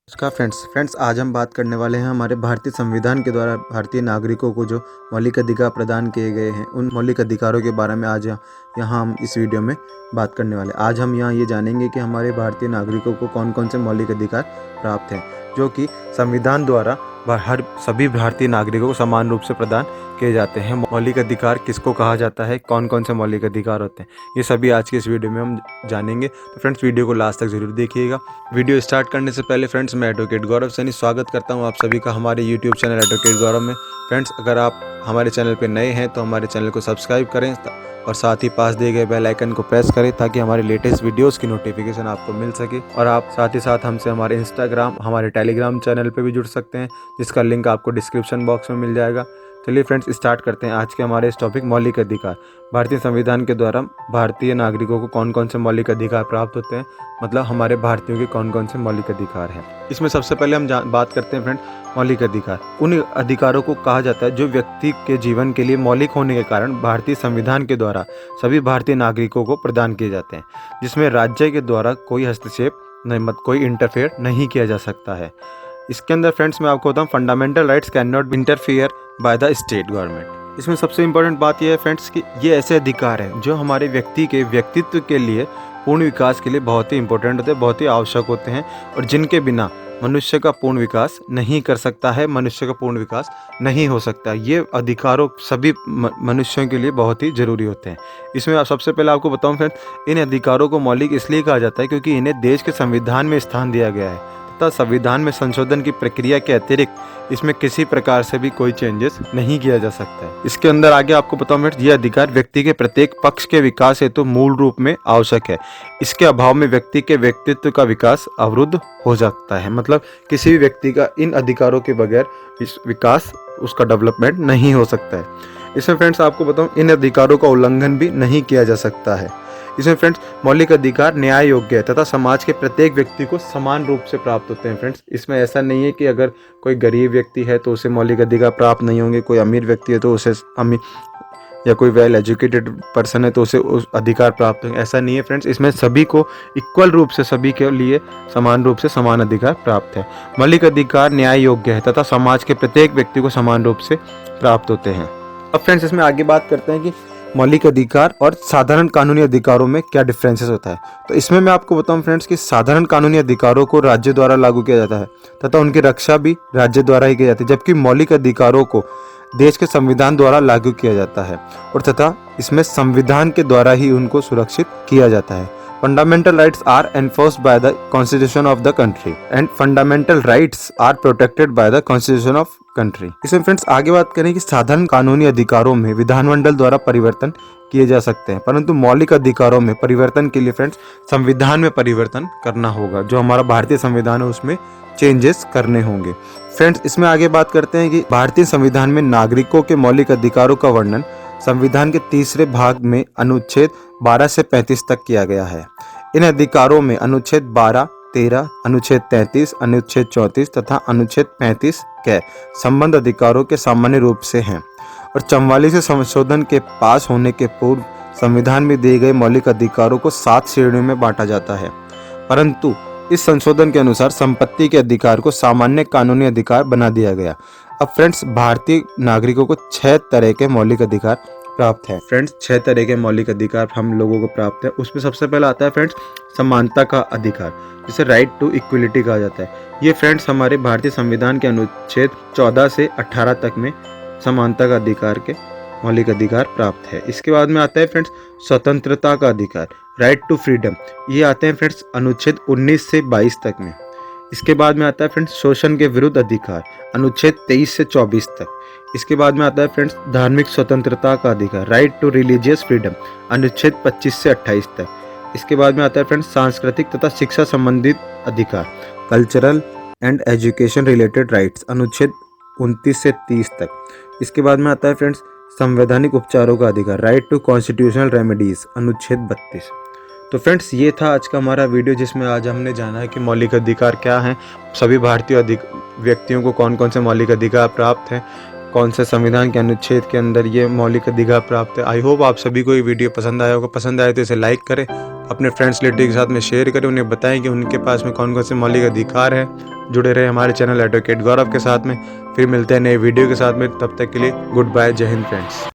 नमस्कार फ्रेंड्स आज हम बात करने वाले हैं हमारे भारतीय संविधान के द्वारा भारतीय नागरिकों को जो मौलिक अधिकार प्रदान किए गए हैं उन मौलिक अधिकारों के बारे में आज यहाँ हम इस वीडियो में बात करने वाले हैं। आज हम यहाँ ये जानेंगे कि हमारे भारतीय नागरिकों को कौन कौन से मौलिक अधिकार प्राप्त हैं जो कि संविधान द्वारा हर सभी भारतीय नागरिकों को समान रूप से प्रदान किए जाते हैं। मौलिक अधिकार किसको कहा जाता है, कौन कौन से मौलिक अधिकार होते हैं, ये सभी आज के इस वीडियो में हम जानेंगे। तो फ्रेंड्स वीडियो को लास्ट तक जरूर देखिएगा। वीडियो स्टार्ट करने से पहले फ्रेंड्स मैं एडवोकेट गौरव सैनी स्वागत करता हूं आप सभी का हमारे यूट्यूब चैनल एडवोकेट गौरव में। फ्रेंड्स अगर आप हमारे चैनल पर नए हैं तो हमारे चैनल को सब्सक्राइब करें और साथ ही पास दिए गए बेल आइकन को प्रेस करें ताकि हमारे लेटेस्ट वीडियोस की नोटिफिकेशन आपको मिल सके। और आप साथ ही साथ हमसे हमारे इंस्टाग्राम, हमारे टेलीग्राम चैनल पे भी जुड़ सकते हैं जिसका लिंक आपको डिस्क्रिप्शन बॉक्स में मिल जाएगा। चलिए फ्रेंड्स स्टार्ट करते हैं आज के हमारे इस टॉपिक मौलिक अधिकार। भारतीय संविधान के द्वारा भारतीय नागरिकों को कौन कौन से मौलिक अधिकार प्राप्त होते हैं, मतलब हमारे भारतीयों के कौन कौन से मौलिक अधिकार हैं। इसमें सबसे पहले हम बात करते हैं फ्रेंड मौलिक अधिकार। उन अधिकारों को कहा जाता है जो व्यक्ति के जीवन के लिए मौलिक होने के कारण भारतीय संविधान के द्वारा सभी भारतीय नागरिकों को प्रदान किए जाते हैं, जिसमें राज्य के द्वारा कोई हस्तक्षेप नहीं, कोई इंटरफेयर नहीं किया जा सकता है। इसके अंदर फ्रेंड्स मैं आपको बताऊं, fundamental rights can not be interfere by the state government. इसमें सबसे इंपॉर्टेंट बात यह है फ्रेंड्स कि ये ऐसे अधिकार हैं जो हमारे व्यक्ति के व्यक्तित्व के लिए पूर्ण विकास के लिए बहुत ही इंपॉर्टेंट होते हैं, बहुत ही आवश्यक होते हैं और जिनके बिना मनुष्य का पूर्ण विकास नहीं कर सकता है, मनुष्य का पूर्ण विकास नहीं हो सकता। ये अधिकारों सभी मनुष्यों के लिए बहुत ही जरूरी होते हैं। इसमें सबसे पहले आपको बताऊं फ्रेंड्स, इन अधिकारों को मौलिक इसलिए कहा जाता है क्योंकि इन्हें देश के संविधान में स्थान दिया गया है तथा संविधान में संशोधन की प्रक्रिया के अतिरिक्त इसमें किसी प्रकार से भी कोई चेंजेस नहीं किया जा सकता है। इसके अंदर आगे आपको बताऊं फ्रेंड्स, ये अधिकार व्यक्ति के प्रत्येक पक्ष के विकास हेतु तो मूल रूप में आवश्यक है। इसके अभाव में व्यक्ति के व्यक्तित्व का विकास अवरुद्ध हो सकता है, मतलब किसी भी व्यक्ति का इन अधिकारों के बगैर इस विकास उसका डेवलपमेंट नहीं हो सकता है। इसमें फ्रेंड्स आपको बताऊं, इन अधिकारों का उल्लंघन भी नहीं किया जा सकता है। इसमें फ्रेंड्स मौलिक अधिकार न्याय योग्य है तथा समाज के प्रत्येक व्यक्ति को समान रूप से प्राप्त होते हैं। फ्रेंड्स इसमें ऐसा नहीं है कि अगर कोई गरीब व्यक्ति है तो उसे मौलिक अधिकार प्राप्त नहीं होंगे, कोई अमीर व्यक्ति है तो उसे अमीर, या कोई वेल एजुकेटेड पर्सन है तो उसे उस अधिकार प्राप्त होंगे, ऐसा नहीं है फ्रेंड्स। इसमें सभी को इक्वल रूप से, सभी के लिए समान रूप से समान अधिकार प्राप्त है। मौलिक अधिकार न्याय योग्य है तथा समाज के प्रत्येक व्यक्ति को समान रूप से प्राप्त होते हैं। अब फ्रेंड्स इसमें आगे बात करते हैं कि मौलिक अधिकार और साधारण कानूनी अधिकारों में क्या डिफरेंसेस होता है। तो इसमें मैं आपको बताऊं फ्रेंड्स कि साधारण कानूनी अधिकारों को राज्य द्वारा लागू किया जाता है तथा उनकी रक्षा भी राज्य द्वारा ही की जाती है, जबकि मौलिक अधिकारों को देश के संविधान द्वारा लागू किया जाता है और तथा इसमें संविधान के द्वारा ही उनको सुरक्षित किया जाता है। Fundamental rights are enforced by the constitution of the country and fundamental rights are protected by the constitution of country. इसमें फ्रेंड्स आगे बात करें कि साधारण कानूनी अधिकारों में विधानमंडल द्वारा परिवर्तन किए जा सकते हैं, परंतु मौलिक अधिकारों में परिवर्तन के लिए फ्रेंड्स संविधान में परिवर्तन करना होगा। जो हमारा भारतीय संविधान है उसमें चेंजेस करने होंगे। फ्रेंड्स इसमें आगे बात करते हैं कि भारतीय संविधान में नागरिकों के मौलिक अधिकारों का वर्णन संविधान के तीसरे भाग में अनुच्छेद 12 से 35 तक किया गया है। इन अधिकारों में अनुच्छेद 12, 13, अनुच्छेद 33, अनुच्छेद 34 तथा अनुच्छेद 35 के संबंध अधिकारों के सामान्य रूप से हैं और 44 संशोधन के पास होने के पूर्व संविधान में दिए गए मौलिक अधिकारों को 7 श्रेणियों में बांटा जाता है, परंतु इस संशोधन के अनुसार संपत्ति के अधिकार को सामान्य कानूनी अधिकार बना दिया गया। अब फ्रेंड्स भारतीय नागरिकों को 6 तरह के मौलिक अधिकार प्राप्त है। फ्रेंड्स 6 तरह के मौलिक अधिकार हम लोगों को प्राप्त है। उसमें सबसे पहला आता है फ्रेंड्स समानता का अधिकार, जिसे राइट टू इक्वलिटी कहा जाता है। ये फ्रेंड्स हमारे भारतीय संविधान के अनुच्छेद 14 से 18 तक में समानता का अधिकार के मौलिक अधिकार प्राप्त है। इसके बाद में आता है फ्रेंड्स स्वतंत्रता का अधिकार, राइट टू फ्रीडम। ये आते हैं फ्रेंड्स अनुच्छेद 19 से 22 तक में। इसके बाद में आता है फ्रेंड्स शोषण के विरुद्ध अधिकार, अनुच्छेद 23 से 24 तक। इसके बाद में आता है फ्रेंड्स धार्मिक स्वतंत्रता का अधिकार, राइट टू रिलीजियस फ्रीडम, अनुच्छेद 25 से 28 तक। इसके बाद में आता है फ्रेंड्स सांस्कृतिक तथा शिक्षा संबंधित अधिकार, cultural and education related rights, अनुच्छेद 29 से 30 तक। इसके बाद में आता है फ्रेंड्स संवैधानिक उपचारों का अधिकार, राइट टू कॉन्स्टिट्यूशनल रेमेडीज, अनुच्छेद 32। तो फ्रेंड्स ये था आज का हमारा वीडियो जिसमें आज हमने जाना है कि मौलिक अधिकार क्या हैं, सभी भारतीय व्यक्तियों को कौन कौन से मौलिक अधिकार प्राप्त हैं, कौन से संविधान के अनुच्छेद के अंदर ये मौलिक अधिकार प्राप्त है। आई होप आप सभी को ये वीडियो पसंद आया होगा। पसंद आए तो इसे लाइक करें, अपने फ्रेंड्स रिलेटिव के साथ में शेयर करें, उन्हें बताएं कि उनके पास में कौन कौन से मौलिक अधिकार है। जुड़े रहे हमारे चैनल एडवोकेट गौरव के साथ में। फिर मिलते हैं नए वीडियो के साथ में, तब तक के लिए गुड बाय, जय हिंद फ्रेंड्स।